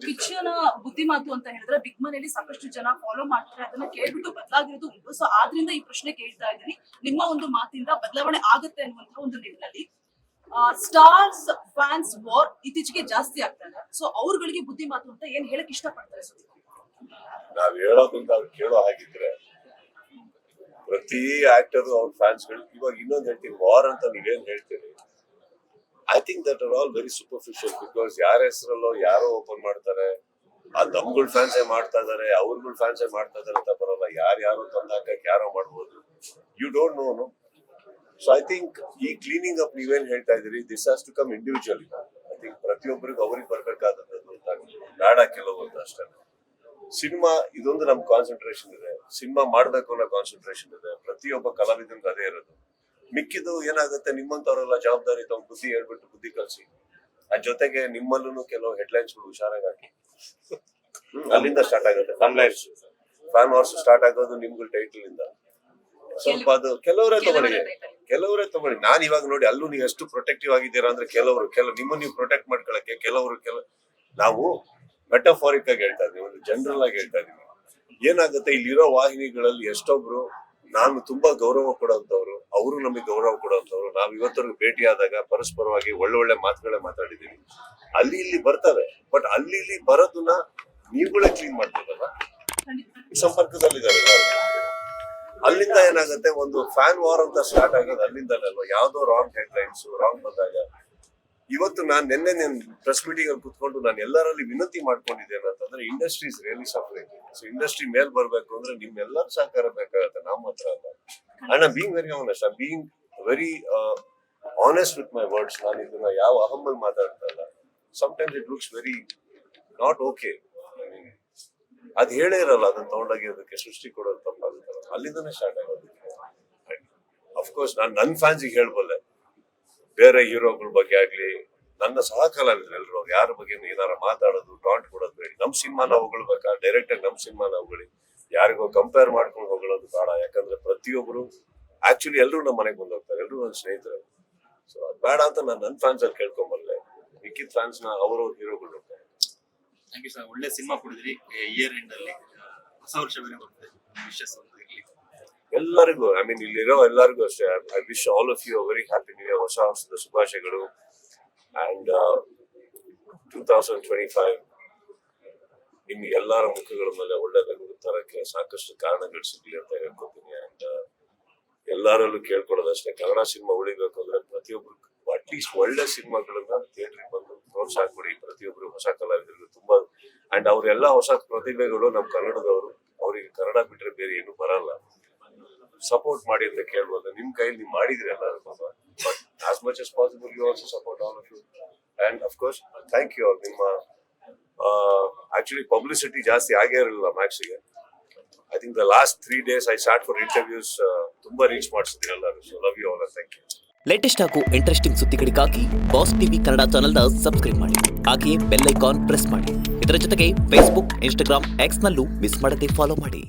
ಕಿಚ್ಚನ ಬುದ್ಧಿ ಮಾತು ಅಂತ ಹೇಳಿದ್ರೆ ಬಿಗ್ ಮನೇಲಿ ಸಾಕಷ್ಟು ಜನ ಫಾಲೋ ಮಾಡ್ತಾರೆ, ಅದನ್ನ ಕೇಳ್ಬಿಟ್ಟು ಬದಲಾಗಿರೋದು ಉಂಟು. ಸೊ ಆದ್ರಿಂದ ಈ ಪ್ರಶ್ನೆ ಕೇಳ್ತಾ ಇದ್ದೀನಿ, ನಿಮ್ಮ ಒಂದು ಮಾತಿಂದ ಬದಲಾವಣೆ ಆಗುತ್ತೆ ಅನ್ನುವಂತಹ ಒಂದು ನಿಟ್ಟಿನಲ್ಲಿ ಸ್ಟಾರ್ಸ್ ಫ್ಯಾನ್ಸ್ ವಾರ್ ಇತ್ತೀಚೆಗೆ ಜಾಸ್ತಿ ಆಗ್ತಾ ಇದೆ. ಸೊ ಅವ್ರಗಳಿಗೆ ಬುದ್ಧಿ ಮಾತು ಅಂತ ಏನ್ ಹೇಳಕ್ ಇಷ್ಟಪಡ್ತಾರೆ? ನಾವ್ ಹೇಳೋದಂತ ಅವ್ರು ಕೇಳೋ ಹಾಗಿದ್ರೆ ಪ್ರತಿ ಆಕ್ಟರ್ ಅವ್ರ ಫ್ಯಾನ್ಸ್ ಗಳು ಇವಾಗ ಇನ್ನೊಂದು ಹೇಳ್ತೀನಿ, ವಾರ್ ಅಂತ ನೀವೇನ್ ಹೇಳ್ತೀರಿ, I think that are all very superficial. Because ಯಾರ ಹೆಸರಲ್ಲೋ ಯಾರೋ ಓಪನ್ ಮಾಡ್ತಾರೆ, ಆ ನಮ್ಗಳ ಫ್ಯಾನ್ಸೇ ಮಾಡ್ತಾ ಇದಾರೆ, ಅವ್ರಗಳ ಫ್ಯಾನ್ಸೇ ಮಾಡ್ತಾ ಇದಾರೆ ಅಂತ ಬರೋಲ್ಲ. ಯಾರು ತಂದು ಹಾಕಕ್ ಯಾರೋ ಮಾಡ್ಬೋದು, you don't know. So I think ಈ ಕ್ಲೀನಿಂಗ್ ಅಪ್ ನೀವೇನ್ ಹೇಳ್ತಾ ಇದೀರಿ, this has to come individually. I think ಪ್ರತಿಯೊಬ್ಬರಿಗೂ ಅವ್ರಿಗೆ ಬರ್ಬೇಕಾದದ್ದು ಬೇಡ ಕೆಲವೊಂದು ಅಷ್ಟೇ. ಸಿನಿಮಾ ಇದೊಂದು ನಮ್ ಕಾನ್ಸಂಟ್ರೇಷನ್ ಇದೆ, ಸಿನಿಮಾ ಮಾಡ್ಬೇಕು ಅನ್ನೋ ಕಾನ್ಸಂಟ್ರೇಷನ್ ಇದೆ, ಪ್ರತಿಯೊಬ್ಬ ಕಲಾವಿದನ್ಗೂ ಅದೇ ಇರೋದು. ಮಿಕ್ಕಿದ್ದು ಏನಾಗುತ್ತೆ, ನಿಮ್ಮಂತವ್ರೆಲ್ಲ ಜವಾಬ್ದಾರಿ ತಗೊಂಡು ಬುದ್ಧಿ ಹೇಳ್ಬಿಟ್ಟು ಬುದ್ಧಿ ಕಲ್ಸಿ. ಅದ್ ಜೊತೆಗೆ ನಿಮ್ಮಲ್ಲೂ ಕೆಲವು ಹೆಡ್ಲೈನ್ಸ್ ಗಳು ಹುಷಾರಾಗಿ ಹಾಕಿ. ಅಲ್ಲಿಂದ ಸ್ಟಾರ್ಟ್ ಆಗುತ್ತೆ ಫ್ಯಾನ್ ವಾರ್ಸ್ ಸ್ಟಾರ್ಟ್ ಆಗೋದು ನಿಮ್ಗಳ ಟೈಟಲ್ ಇಂದ. ಸ್ವಲ್ಪ ಅದು ಕೆಲವರೇ ತಗೊಳ್ಳಿ. ನಾನ್ ಇವಾಗ ನೋಡಿ ಅಲ್ಲೂ ನೀವು ಎಷ್ಟು ಪ್ರೊಟೆಕ್ಟಿವ್ ಆಗಿದ್ದೀರಾ ಅಂದ್ರೆ ಕೆಲವು ನಿಮ್ಮನ್ನ ನೀವು ಪ್ರೊಟೆಕ್ಟ್ ಮಾಡ್ಕೊಳಕ್ಕೆ ನಾವು ಮೆಟಫಾರಿಕ್ ಆಗಿ ಹೇಳ್ತಾ ಇದೀವಿ, ಒಂದು ಜನರಲ್ ಆಗಿ ಹೇಳ್ತಾ ಇದೀವಿ. ಏನಾಗುತ್ತೆ, ಇಲ್ಲಿರೋ ವಾಹಿನಿಗಳಲ್ಲಿ ಎಷ್ಟೊಬ್ರು ನಾನು ತುಂಬಾ ಗೌರವ ಕೊಡೋಂಥವ್ರು, ಅವರು ನಮಗೆ ಗೌರವ ಕೊಡೋಂಥವ್ರು, ನಾವ್ ಇವತ್ತರೆಗೂ ಭೇಟಿಯಾದಾಗ ಪರಸ್ಪರವಾಗಿ ಒಳ್ಳೆ ಮಾತುಗಳೇ ಮಾತಾಡಿದೀವಿ. ಅಲ್ಲಿ ಇಲ್ಲಿ ಬರ್ತವೆ, ಬಟ್ ಅಲ್ಲಿ ಇಲ್ಲಿ ಬರೋದನ್ನ ನೀವುಗಳೇ ಕ್ಲೀನ್ ಮಾಡ್ತೀರಲ್ಲ, ಸಂಪರ್ಕದಲ್ಲಿದ್ದಾರೆ. ಅಲ್ಲಿಂದ ಏನಾಗುತ್ತೆ, ಒಂದು ಫ್ಯಾನ್ ವಾರ್ ಅಂತ ಸ್ಟಾರ್ಟ್ ಆಗೋದು ಅಲ್ಲಿಂದಲೇ ಅಲ್ವಾ. ಯಾವ್ದೋ ರಾಂಗ್ ಹೆಡ್ಲೈನ್ಸ್ ರಾಂಗ್ ಬಂದಾಗ ಇವತ್ತು ನಿನ್ನೆ ಪ್ರೆಸ್ ಮೀಟಿಂಗ್ ಅಲ್ಲಿ ಕುತ್ಕೊಂಡು ನಾನು ಎಲ್ಲರಲ್ಲಿ ವಿನಂತಿ ಮಾಡ್ಕೊಂಡಿದ್ದೇನೆ ಅಂತಂದ್ರೆ, industry is really suffering. So industry ಮೇಲ್ ಬರ್ಬೇಕು ಅಂದ್ರೆ ನಿಮ್ಮೆಲ್ಲರ ಸಹಕಾರ ಬೇಕಾಗತ್ತೆ, ನಮ್ಮ ಹತ್ರ ಅಲ್ಲ. And I being very honest, I being very honest with my words. ನಾನು ಇದನ್ನ ಯಾವ ಅಹಮ್ಮಲ್ ಮಾತಾಡ್ತಾ ಇಲ್ಲ. Sometimes it looks very not okay. ಅದ್ ಹೇಳೇ ಇರಲ್ಲ, ಅದನ್ನ ತಗೊಂಡೋಗಿ ಅದಕ್ಕೆ ಸೃಷ್ಟಿ ಕೊಡೋದು ತಪ್ಪಾಗುತ್ತಲ್ಲ, ಅಲ್ಲಿಂದನೇ ಸ್ಟಾರ್ಟ್ ಆಗೋದು. ಅಫ್ಕೋರ್ಸ್ ನಾನು ನನ್ನ ಫ್ಯಾನ್ಸಿಗೆ ಹೇಳ್ಬಲ್ಲೆ, ಬೇರೆ ಹೀರೋಗಳ ಬಗ್ಗೆ ಆಗ್ಲಿ, ನನ್ನ ಸಹ ಕಲಾವಿದ್ರು ಎಲ್ರು ಯಾರ ಬಗ್ಗೆ ಏನಾರ ಮಾತಾಡೋದು ಟಾಂಟ್ ಕೊಡೋದು ಬೇಡಿ. ನಮ್ ಸಿನಿಮಾನ ಹೊಗಳ್ಬೇಕಾ, ಡೈರೆಕ್ಟ್ ಆಗಿ ನಮ್ ಸಿನಿಮಾನ ಹೊಗಳಿ, ಯಾರಿಗೋ ಕಂಪೇರ್ ಮಾಡ್ಕೊಂಡು ಹೊಗಳೋದು ಬೇಡ. ಯಾಕಂದ್ರೆ ಪ್ರತಿಯೊಬ್ರು ಆಕ್ಚುಲಿ ಎಲ್ರು ನಮ್ಮ ಮನೆಗೆ ಬಂದು ಹೋಗ್ತಾರೆ, ಎಲ್ರು ನನ್ನ ಸ್ನೇಹಿತರು. ಸೊ ಅದ್ ಬೇಡ ಅಂತ ನಾನು ನನ್ನ ಫ್ಯಾನ್ಸ್ ಅಲ್ಲಿ ಕೇಳ್ಕೊಂಬಲ್ಲೆ. ಮಿಕ್ಕಿದ ಫ್ಯಾನ್ಸ್ ನ ಅವ್ರವ್ರ ಹೀರೋಗಳು ಹೋಗ್ತಾರೆ. ಥ್ಯಾಂಕ್ ಯು ಸರ್, ಒಳ್ಳೆ ಸಿನಿಮಾ ಕೊಡಿದ್ರಿ. ಇಯರ್ ಎಂಡ್ ಅಲ್ಲಿ ಹೊಸ ವರ್ಷ ಬೇರೆ ಬರ್ತದೆ, ವಿಶಸ್ ಅಂತ ಇರ್ಲಿ ಎಲ್ಲರಿಗೂ. ಐ ಮೀನ್ ಇಲ್ಲಿರೋ ಎಲ್ಲರಿಗೂ ಅಷ್ಟೇ. I wish all of you very happy new year, ಹೊಸ ವರ್ಷದ ಶುಭಾಶಯಗಳು. ಅಂಡ್ 2025 ನಿಮ್ಗೆ ಎಲ್ಲರ ಮುಖಗಳ ಮೇಲೆ ಒಳ್ಳೆ ನಗು ತರಕ್ಕೆ ಸಾಕಷ್ಟು ಕಾರಣಗಳು ಸಿಗ್ಲಿ ಅಂತ ಹೇಳ್ಕೊತೀನಿ. ಅಂಡ್ ಎಲ್ಲರಲ್ಲೂ ಕೇಳ್ಕೊಡೋದಷ್ಟೇ, ಕನ್ನಡ ಸಿನಿಮಾ ಉಳಿಬೇಕು ಅಂದ್ರೆ ಪ್ರತಿಯೊಬ್ರು ಅಟ್ಲೀಸ್ಟ್ ಒಳ್ಳೆ ಸಿನಿಮಾಗಳನ್ನ ಥಿಯೇಟರ್ಗೆ ಬಂದು ಪ್ರೋತ್ಸಾಹ ಕೊಡಿ. ಪ್ರತಿಯೊಬ್ರು ಹೊಸ ಕಲಾವಿದರಿಗೂ ತುಂಬಾ, ಅಂಡ್ ಅವ್ರೆಲ್ಲ ಹೊಸ ಪ್ರತಿಭೆಗಳು ನಮ್ ಕನ್ನಡದವರು, ಅವ್ರಿಗೆ ಕನ್ನಡ ಬಿಟ್ರೆ ಬೇರೆ ಏನು ಬರಲ್ಲ. ಸಪೋರ್ಟ್ ಮಾಡಿ ಅಂತ ಕೇಳ್ಬೋದು. ನಿಮ್ ಕೈಯಲ್ಲಿ ನೀವು ಮಾಡಿದ್ರಿ ಎಲ್ಲರೂ, but as much as possible you also support all of you. And of course thank you all. ನಿಮ್ಮ actually publicity ಜಾಸ್ತಿ ಆಗೇ ಇರಲಿಲ್ಲ ಮ್ಯಾಕ್ಸಿಗೆ. I think the last 3 days I sat for interviews, ತುಂಬಾ ರೀಚ್ ಮಾಡಿಸಿದ್ರಿ ಎಲ್ಲರೂ. So love you all and thank you. Latest ಹಾಗೂ interesting ಸುದ್ದಿಗಳಿಗಾಗಿ boss TV Kannada ಚಾನೆಲ್ನ subscribe ಮಾಡಿ, ಹಾಗೆಯೇ ಬೆಲ್ ಐಕಾನ್ ಪ್ರೆಸ್ ಮಾಡಿ. ಇದರ ಜೊತೆಗೆ ಫೇಸ್ಬುಕ್, ಇನ್ಸ್ಟಾಗ್ರಾಮ್, ಎಕ್ಸ್ ನಲ್ಲೂ ಮಿಸ್ ಮಾಡದೆ ಫಾಲೋ ಮಾಡಿ.